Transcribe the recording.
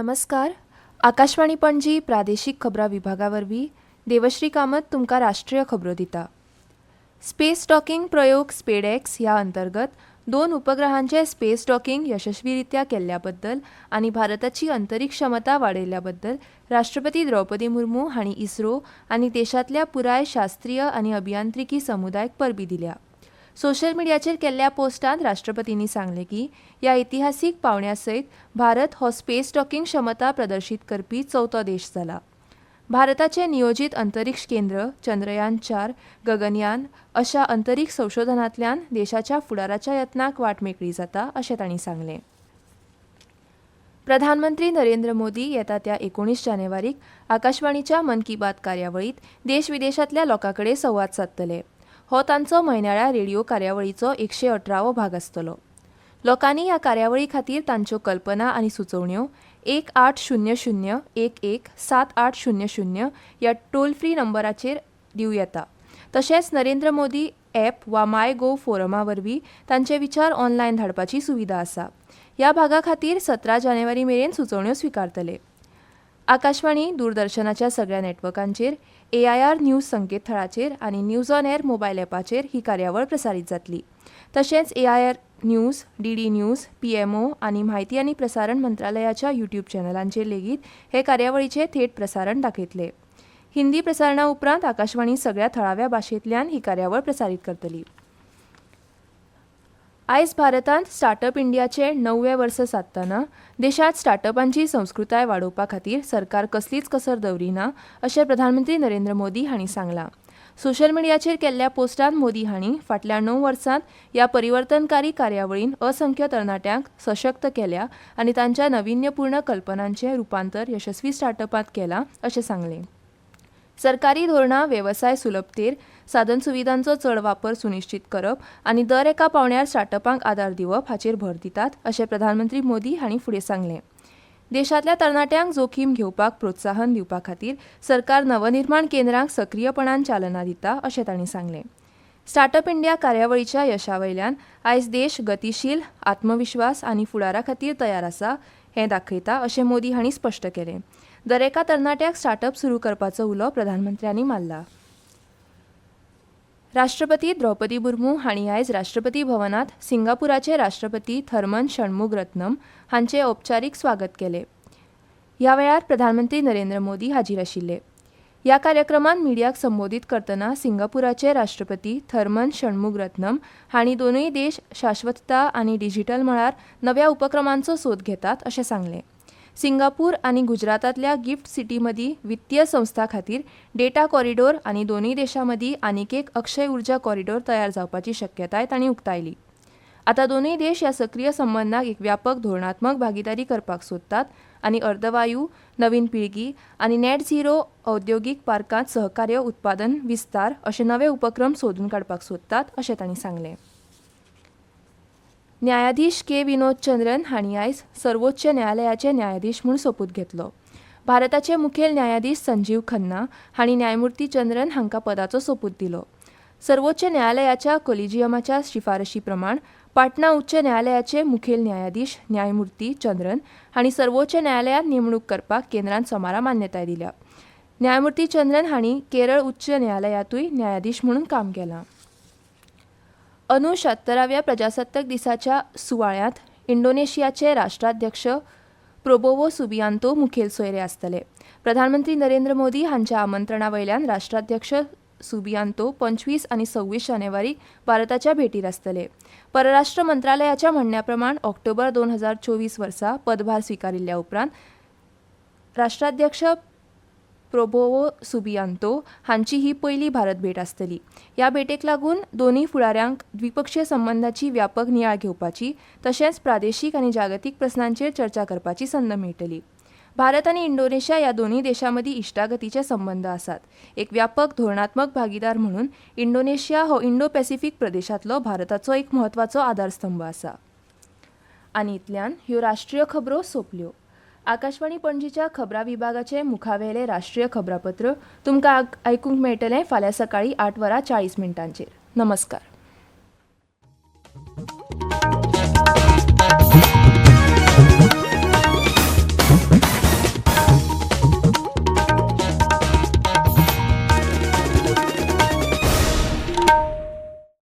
नमस्कार. आकाशवाणी पणजी प्रादेशीक खबरां विभागावरवीं देवश्री कामत तुमकां राष्ट्रीय खबरो दिता. स्पेस डॉकिंग प्रयोग स्पेडएक्स ह्या अंतर्गत 2 उपग्रहांचे स्पेस डॉकिंग यशस्वीरित्या केल्ल्याबद्दल आनी भारताची अंतरीक्ष क्षमता वाडयल्ल्याबद्दल राष्ट्रपती द्रौपदी मुर्मू हांणी इस्रो आनी देशांतल्या पुराय शास्त्रीय आनी अभियांत्रिकी समुदायाक परबीं दिल्या. सोशल मिडियाचेर केल्ल्या पोस्टांत राष्ट्रपतींनी सांगलें की ह्या इतिहासीक पावंड्या सयत भारत हो स्पेस डॉकिंग क्षमता प्रदर्शीत करपी चवथो देश जाला. भारताचे नियोजीत अंतरीक्ष केंद्र चंद्रयान-4 गगनयान अशा अंतरीक्ष संशोधनांतल्यान देशाच्या फुडाराच्या यत्नाक वाट मेकळी जाता अशें तांणी सांगलें. प्रधानमंत्री नरेंद्र मोदी येता त्या 19 जानेवारीक आकाशवाणीच्या मन की बात कार्यावळींत देश विदेशांतल्या लोकां कडेन संवाद सादतले. हो तांचो म्हयन्याळ्या रेडिओ कार्यावळीचो 118वो भाग आसतलो. लोकांनी ह्या कार्यावळी खातीर तांच्यो कल्पना आनी सुचोवण्यो 1800-11-7800 ह्या टोल फ्री नंबराचेर दिवं येता. तशेंच नरेंद्र मोदी ॲप वा माय गोव फोरमा वरवीं तांचे विचार ऑनलायन धाडपाची सुविधा आसा. ह्या भागा खातीर 17 जानेवारी मेरेन सुचोवण्यो स्विकारतले. आकाशवाणी दूरदर्शनाच्या सगळ्या नेटवर्कांचेर AIR न्यूज संकेतथळाचेर आनी न्यूज ऑन एअर मोबायल ॲपाचेर ही कार्यावळ प्रसारीत जातली. तशेंच AIR news, DD news, PMO आनी म्हायती आनी प्रसारण मंत्रालयाच्या YouTube चॅनलांचेर लेगीत हे कार्यावळीचे थेट प्रसारण दाखयतले. हिंदी प्रसारणा उपरांत आकाशवाणी सगळ्या थळाव्या भाशेंतल्यान ही कार्यावळ प्रसारीत करतली. आयज भारतांत स्टार्टअप इंडियाचे 9वें वर्स साधतना देशांत स्टार्टअपांची संस्कृताय वाडोवपा खातीर सरकार कसलीच कसर दवरिना अशें प्रधानमंत्री नरेंद्र मोदी हांणी सांगलां. सोशल मिडियाचेर केल्ल्या पोस्टांत मोदी हांणी फाटल्या 9 वर्सांत ह्या परिवर्तनकारी कार्यावळीन असंख्य तरणाट्यांक सशक्त केल्या आनी तांच्या नाविन्यपूर्ण कल्पनांचें रुपांतर यशस्वी स्टार्टअपांत केलां अशें सांगलें. सरकारी धोरणां वेवसाय सुलभतेर साधनसुविधांचो चड वापर सुनिश्चित करप आनी दर एका पावंड्यार स्टार्टअपांक आदार दिवप हाचेर भर दितात अशें प्रधानमंत्री मोदी हांणी फुडें सांगलें. देशांतल्या तरणाट्यांक जोखीम घेवपाक प्रोत्साहन दिवपा खातीर सरकार नवनिर्माण केंद्रांक सक्रीयपणान चालना दिता अशें तांणी सांगलें. स्टार्टअप इंडिया कार्यावळीच्या यशा वयल्यान आयज देश गतीशील, आत्मविश्वास आनी फुडारा खातीर तयार आसा हें दाखयता अशें मोदी हांणी स्पश्ट केलें. दर एका तरणाट्याक स्टार्टअप सुरू करपाचो उलो प्रधानमंत्र्यांनी मारला. राष्ट्रपती द्रौपदी मुर्मू हांणी आयज राष्ट्रपती भवनांत सिंगापुराचे राष्ट्रपती थर्मन षणमुगरत्नम हांचें औपचारीक स्वागत केलें. ह्या वेळार प्रधानमंत्री नरेंद्र मोदी हाजीर आशिल्ले. ह्या कार्यक्रमांत मिडियाक संबोधीत करतना सिंगापुराचे राष्ट्रपती थर्मन षणमुगरत्नम हांणी दोनूय देश शाश्वतता आनी डिजिटल मळार नव्या उपक्रमांचो सोद घेतात अशें सांगलें. सिंगापूर आनी गुजरातांतल्या गिफ्ट सिटी मदीं वित्तीय संस्था खातीर डेटा कॉरिडॉर आनी दोनूय देशां मदीं आनीक एक अक्षय उर्जा कॉरिडॉर तयार जावपाची शक्यताय तांणी उक्तायली. आतां दोनूय देश ह्या सक्रीय संबंदाक एक व्यापक धोरणात्मक भागीदारी करपाक सोदतात आनी अर्दवायू, नवीन पिळगी आनी नेट झिरो औद्योगीक पार्कांत सहकार्य उत्पादन विस्तार अशे नवे उपक्रम सोदून काडपाक सोदतात अशें तांणी सांगलें. न्यायाधीश के. विनोद चंद्रन हांणी आयज सर्वोच्च न्यायालयाचे न्यायाधीश म्हूण सोपूत घेतलो. भारताचे मुखेल न्यायाधीश संजीव खन्ना हांणी न्यायमूर्ती चंद्रन हांकां पदाचो सोपूत दिलो. सर्वोच्च न्यायालयाच्या कोलिजियमाच्या शिफारशी प्रमाण पाटणा उच्च न्यायालयाचे मुखेल न्यायाधीश न्यायमूर्ती चंद्रन हांणी सर्वोच्च न्यायालयांत नेमणूक करपाक केंद्रान सोमारा मान्यताय दिल्या. न्यायमूर्ती चंद्रन हांणी केरळ उच्च न्यायालयातूय न्यायाधीश म्हणून काम केलां. अंदू 76व्या प्रजासत्ताक दिसाच्या सुवाळ्यांत इंडोनेशियाचे राष्ट्राध्यक्ष प्रोबोवो सुबियांतो मुखेल सोयरे आसतले. प्रधानमंत्री नरेंद्र मोदी हांच्या आमंत्रणा वयल्यान राष्ट्राध्यक्ष सुबियांतो 25 आनी 26 जानेवारीक भारताच्या भेटीर आसतले. परराष्ट्र मंत्रालयाच्या म्हणण्या प्रमाण ऑक्टोबर 2024 वर्सा पदभार स्विकारिल्ल्या उपरांत राष्ट्राध्यक्ष प्रोबोवो सुबियांतो हांची ही पयली भारत भेट आसतली. ह्या भेटेक लागून दोनूय फुडाऱ्यांक द्विपक्षीय संबंदांची व्यापक नियाळ घेवपाची तशेंच प्रादेशीक आनी जागतीक प्रस्नांचेर चर्चा करपाची संद मेळटली. भारत आनी इंडोनेशिया ह्या दोनूय देशां मदीं इश्टागतीचे संबंद आसात. एक व्यापक धोरणात्मक भागीदार म्हणून इंडोनेशिया हो इंडो पॅसिफीक प्रदेशांतलो भारताचो एक म्हत्वाचो आदारस्तंभ आसा. आनी इतल्यान ह्यो राष्ट्रीय खबरो सोंपल्यो. आकाशवाणी पणजीच्या खबरां विभागाचे मुखावेले राष्ट्रीय खबरापत्र तुमकां आयकूंक मेळटलें फाल्यां सकाळीं 8:40 नमस्कार.